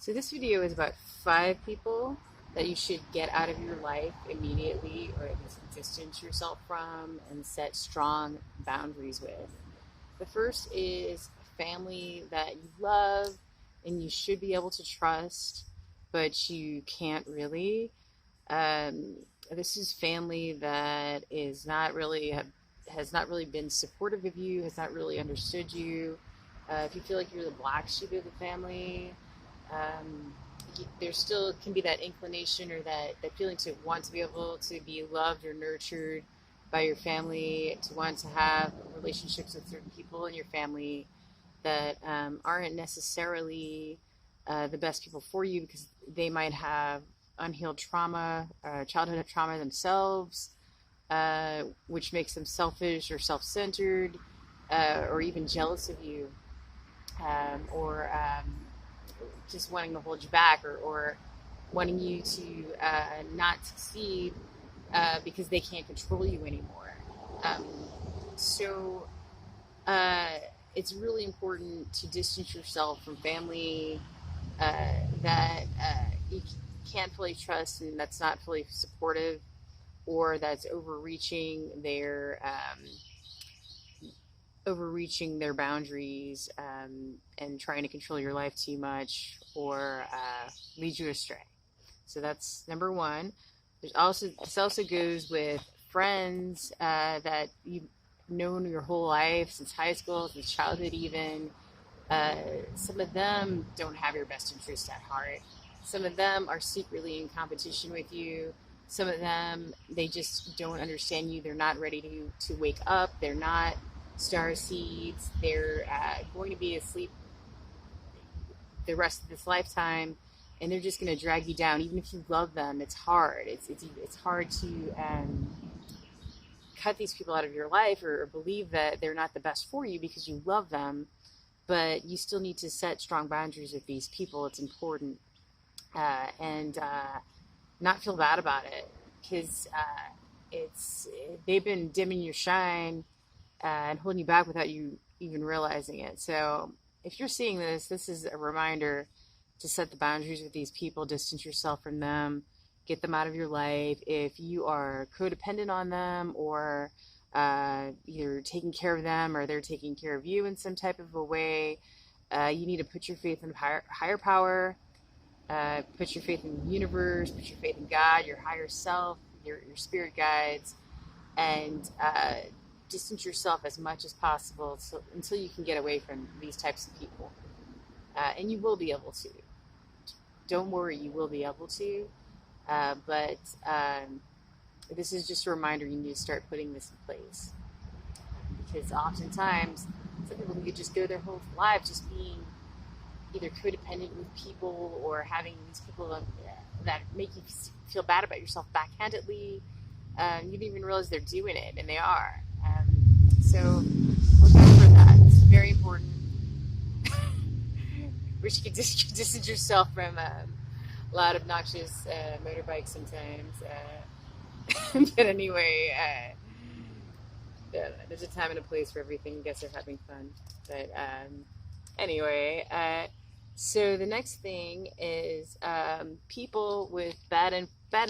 So this video is about 5 people that you should get out of your life immediately, or at least distance yourself from and set strong boundaries with. The first is family that you love and you should be able to trust, but you can't really. Um, this is family that is not really has not really been supportive of you, has not really understood you. If you feel like you're the black sheep of the family, um, there still can be that inclination or that feeling to want to be able to be loved or nurtured by your family, to want to have relationships with certain people in your family that aren't necessarily the best people for you because they might have unhealed trauma, childhood trauma themselves, which makes them selfish or self-centered, or even jealous of you, or just wanting to hold you back, or wanting you to not succeed because they can't control you anymore. Um, so uh, it's really important to distance yourself from family that you can't fully trust and that's not fully supportive, or that's overreaching their boundaries, and trying to control your life too much, or lead you astray. So that's number one. This also goes with friends that you've known your whole life, since high school, since childhood even. Uh, some of them don't have your best interest at heart. Some of them are secretly in competition with you. Some of them, they just don't understand you. They're not ready to wake up. They're not star seeds. They're going to be asleep the rest of this lifetime, and they're just going to drag you down. Even if you love them, it's hard. It's hard to cut these people out of your life, or believe that they're not the best for you because you love them. But you still need to set strong boundaries with these people. It's important, and not feel bad about it, because it's they've been dimming your shine and holding you back without you even realizing it. So if you're seeing this, this is a reminder to set the boundaries with these people, distance yourself from them, get them out of your life. If you are codependent on them, or either taking care of them or they're taking care of you in some type of a way, you need to put your faith in higher power, put your faith in the universe, put your faith in God, your higher self, your spirit guides, and distance yourself as much as possible until you can get away from these types of people. And you will be able to. Don't worry, you will be able to. But this is just a reminder you need to start putting this in place. Because oftentimes, some people could just go their whole lives just being either codependent with people, or having these people that make you feel bad about yourself backhandedly. You don't even realize they're doing it, and they are. So look out for that. It's very important. Wish you could distance yourself from loud, obnoxious motorbikes sometimes. But anyway, there's a time and a place for everything. I guess they're having fun. But anyway, so the next thing is people with bad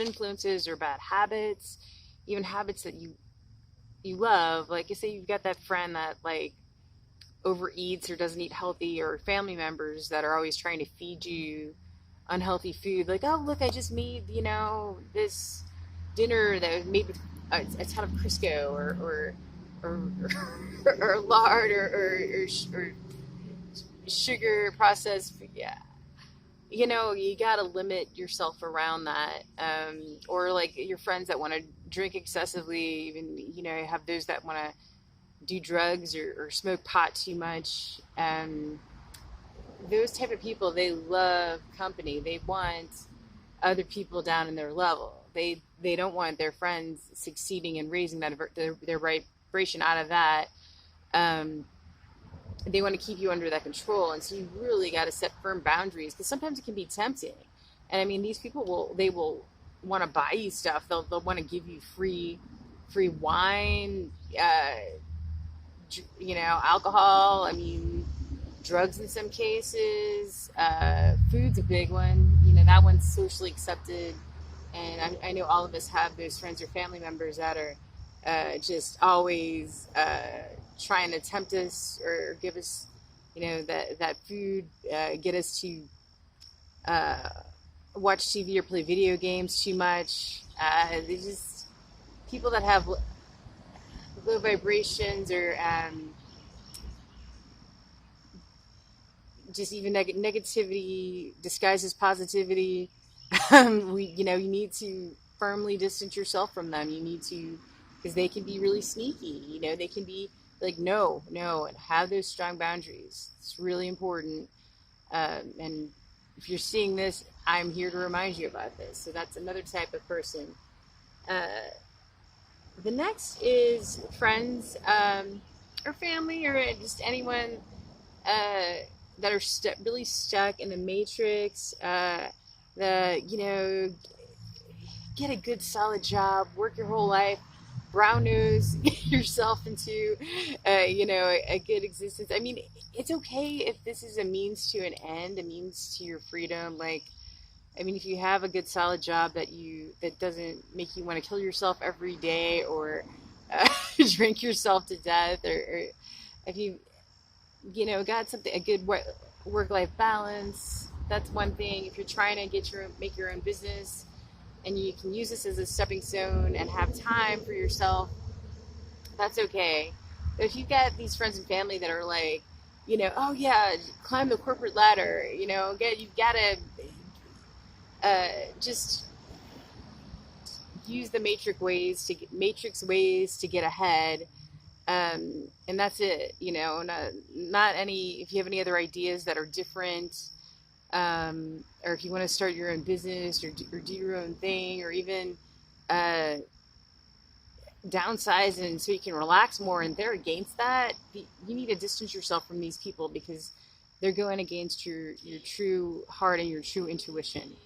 influences or bad habits, even habits that you love. Like, you say you've got that friend that like overeats or doesn't eat healthy, or family members that are always trying to feed you unhealthy food. Like, oh look, I just made this dinner that was made with a ton of Crisco, or lard, or sugar processed. Yeah, you gotta limit yourself around that. Or like your friends that want to drink excessively, even have those that want to do drugs, or smoke pot too much. Those type of people, they love company. They want other people down in their level. They don't want their friends succeeding and raising their vibration out of that. They want to keep you under that control, and so you really got to set firm boundaries, because sometimes it can be tempting. And I mean, these people will want to buy you stuff. They'll want to give you free wine, alcohol. I mean, drugs in some cases, food's a big one. You know, that one's socially accepted. And I know all of us have those friends or family members that are just always trying to tempt us or give us, you know, that food, get us to watch TV or play video games too much. They just people that have low vibrations or just even negativity disguised as positivity. You know, you need to firmly distance yourself from them. You need to, because they can be really sneaky. You know, they can be like, no, and have those strong boundaries. It's really important. And if you're seeing this, I'm here to remind you about this. So that's another type of person. The next is friends or family or just anyone that are really stuck in the matrix. You know, get a good solid job, work your whole life, brown nose yourself into, you know, a good existence. I mean, it's okay if this is a means to an end, a means to your freedom. Like, I mean, if you have a good solid job that doesn't make you want to kill yourself every day or drink yourself to death, or if you know, got something, a good work-life balance, that's one thing. If you're trying to make your own business and you can use this as a stepping stone and have time for yourself, that's okay. But if you've got these friends and family that are like, you know, oh yeah, climb the corporate ladder, you know, you've got to just use the matrix ways to get ahead. And that's it, you know, not any, if you have any other ideas that are different, or if you want to start your own business or do your own thing, or even, downsize and so you can relax more and they're against that, you need to distance yourself from these people because they're going against your true heart and your true intuition.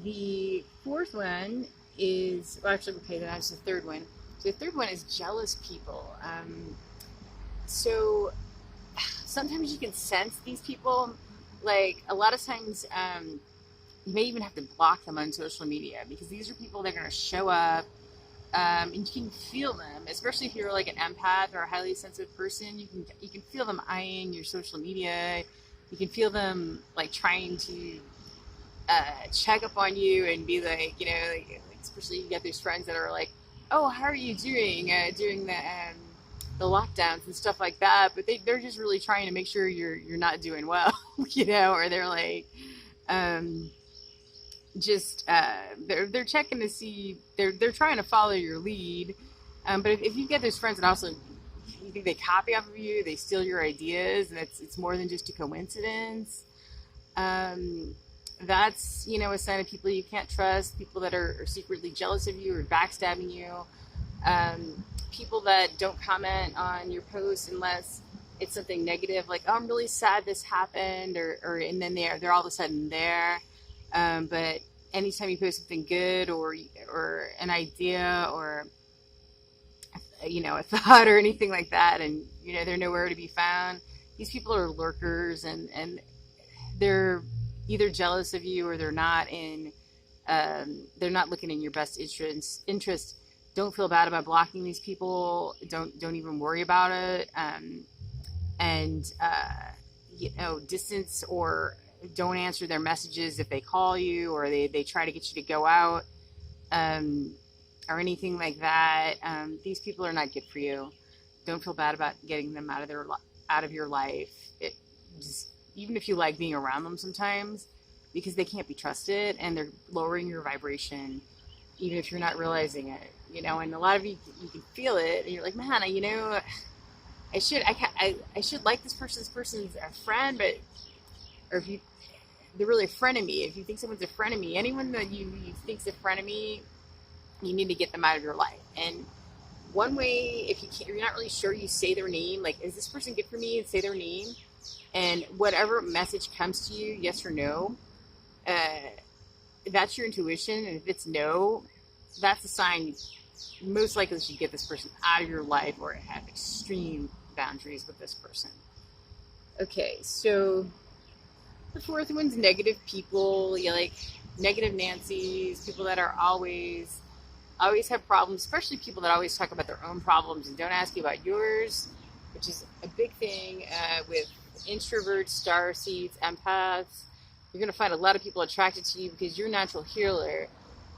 The fourth one is, well, actually, okay, that's the third one. So the third one is jealous people. So sometimes you can sense these people. Like a lot of times, you may even have to block them on social media because these are people that are going to show up, and you can feel them. Especially if you're like an empath or a highly sensitive person, you can feel them eyeing your social media. You can feel them like trying to check up on you and be like, you know, like especially you get those friends that are like, oh, how are you doing during the lockdowns and stuff like that, but they're just really trying to make sure you're not doing well, you know, or they're like they're checking to see, they're trying to follow your lead, but if you get those friends that also you think they copy off of you, they steal your ideas, and it's more than just a coincidence. That's, you know, a sign of people you can't trust, people that are secretly jealous of you or backstabbing you, people that don't comment on your posts unless it's something negative, like, oh, I'm really sad this happened, or and then they're all of a sudden there. But anytime you post something good or an idea or, you know, a thought or anything like that, and, you know, they're nowhere to be found, these people are lurkers, and they're either jealous of you or they're not looking in your best interest. Don't feel bad about blocking these people. Don't even worry about it. You know, distance or don't answer their messages if they call you or they try to get you to go out, or anything like that. These people are not good for you. Don't feel bad about getting them out of your life. Even if you like being around them sometimes, because they can't be trusted and they're lowering your vibration, even if you're not realizing it, you know. And a lot of you can feel it, and you're like, man, you know, I should like this person's a friend, but, or if they're really a friend of me. If you think someone's a friend of me, anyone that you think's a friend of me, you need to get them out of your life. And one way, if you're not really sure, you say their name. Like, is this person good for me? And say their name. And whatever message comes to you, yes or no, that's your intuition. And if it's no, that's a sign most likely you should get this person out of your life or have extreme boundaries with this person. Okay, so the fourth one's negative people. You like negative Nancy's, people that are always have problems, especially people that always talk about their own problems and don't ask you about yours, which is a big thing with introverts, starseeds, empaths. You're going to find a lot of people attracted to you because you're a natural healer,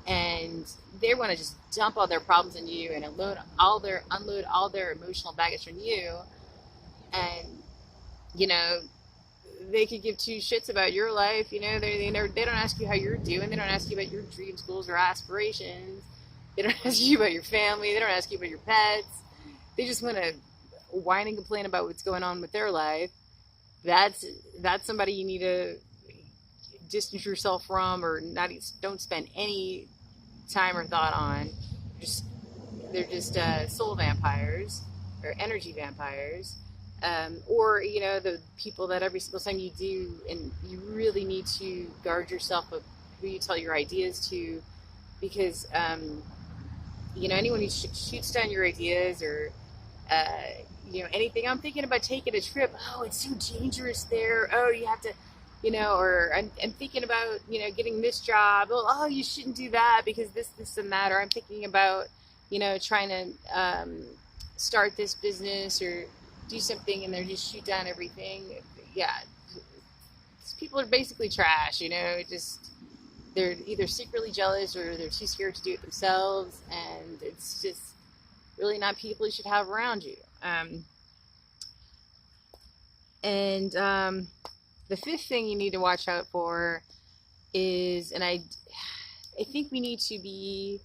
and they want to just dump all their problems on you and unload all their emotional baggage on you. And you know, they could give two shits about your life. They don't ask you how you're doing. They don't ask you about your dreams, goals, or aspirations. They don't ask you about your family. They don't ask you about your pets. They just want to whine and complain about what's going on with their life. That's somebody you need to distance yourself from, or not. Don't spend any time or thought on. Just they're just soul vampires or energy vampires. Or the people that every single time you do, and you really need to guard yourself of who you tell your ideas to, because anyone who shoots down your ideas, or anything. I'm thinking about taking a trip. Oh, it's so dangerous there. Oh, you have to, or I'm thinking about getting this job. Oh, you shouldn't do that because this and that. Or I'm thinking about trying to start this business or do something, and they just shoot down everything. Yeah, these people are basically trash. Just they're either secretly jealous or they're too scared to do it themselves, and it's just really not people you should have around you. And the fifth thing you need to watch out for is, and I think we need to be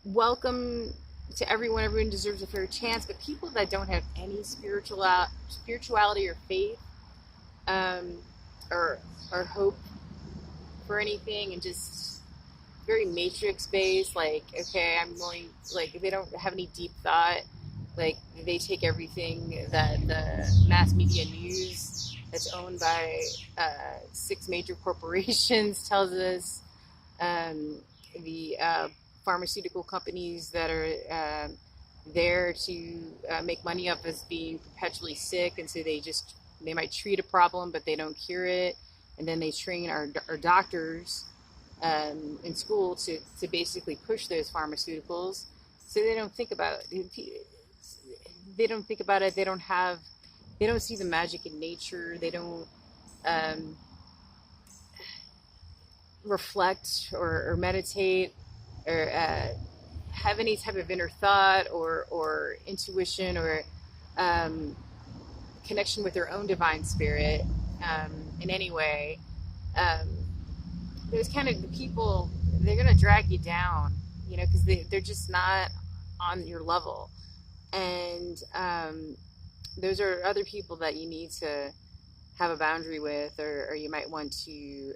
welcome to everyone. Everyone deserves a fair chance, but people that don't have any spirituality or faith, or hope for anything, and just very matrix based, like, okay, I'm going, like, they don't have any deep thought, like they take everything that the mass media news that's owned by 6 major corporations tells us, the pharmaceutical companies that are there to make money off us being perpetually sick, and so they might treat a problem but they don't cure it, and then they train our doctors in school to basically push those pharmaceuticals. So they don't think about it. They don't see the magic in nature. They don't reflect or meditate, or have any type of inner thought or intuition, or connection with their own divine spirit in any way. Those kind of the people, they're going to drag you down, because they're just not on your level. And those are other people that you need to have a boundary with, or you might want to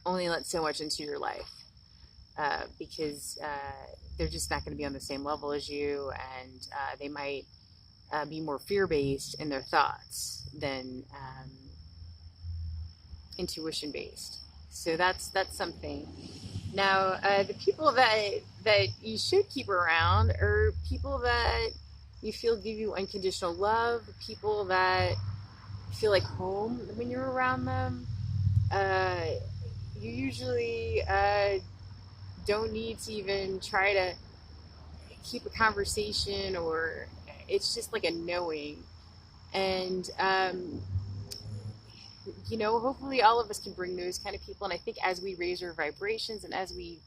only let so much into your life, because they're just not going to be on the same level as you, and they might be more fear-based in their thoughts than intuition-based. So that's something. Now, the people that you should keep around are people that you feel give you unconditional love, people that feel like home when you're around them. You usually don't need to even try to keep a conversation, or it's just like a knowing. And hopefully all of us can bring those kind of people. And I think as we raise our vibrations and as we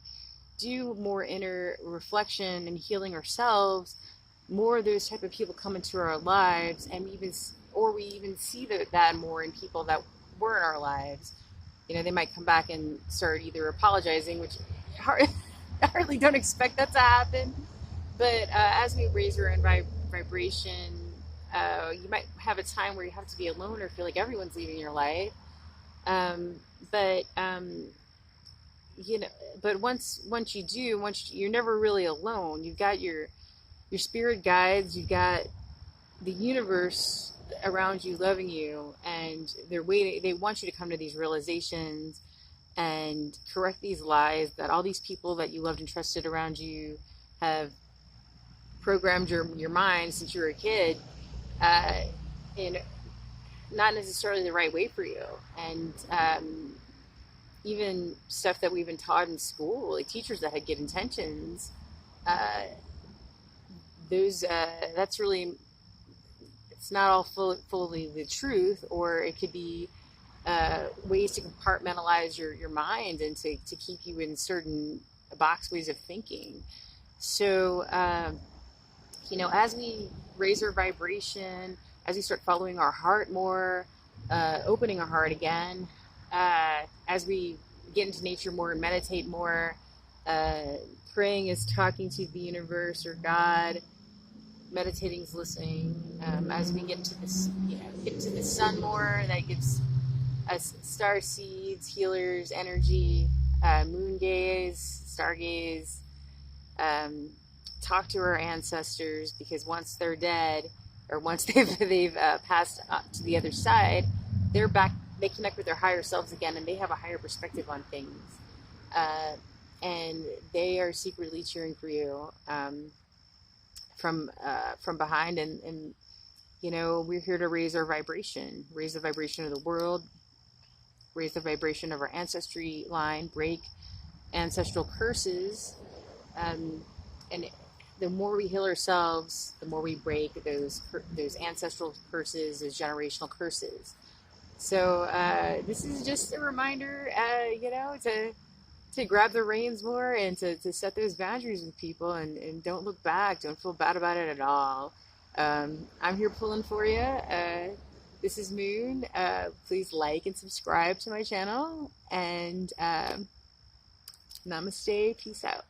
do more inner reflection and healing ourselves, more of those type of people come into our lives, and we even see that more in people that were in our lives. They might come back and start either apologizing, which I hardly don't expect that to happen. But as we raise our own vibration, you might have a time where you have to be alone or feel like everyone's leaving your life. But once you do, you're never really alone. You've got your spirit guides, you've got the universe around you loving you, and they're waiting. They want you to come to these realizations and correct these lies that all these people that you loved and trusted around you have programmed your mind since you were a kid you know, not necessarily the right way for you. And even stuff that we've been taught in school, like teachers that had good intentions, uh, those that's really, it's not all fully the truth, or it could be ways to compartmentalize your mind and to keep you in certain box ways of thinking. So, as we raise our vibration, as we start following our heart more, opening our heart again, as we get into nature more and meditate more, praying is talking to the universe or God, meditating is listening. As we get into this, get into the sun more, that gives us star seeds, healers, energy, moon gaze, stargaze. Talk to our ancestors, because once they're dead, or once they've passed up to the other side, they're back. They connect with their higher selves again, and they have a higher perspective on things, and they are secretly cheering for you from behind. And we're here to raise our vibration, raise the vibration of the world, raise the vibration of our ancestry line, break ancestral curses, and the more we heal ourselves, the more we break those ancestral curses, those generational curses. So this is just a reminder, to grab the reins more, and to set those boundaries with people, and don't look back. Don't feel bad about it at all. I'm here pulling for you. This is Moon. Please like and subscribe to my channel, and namaste. Peace out.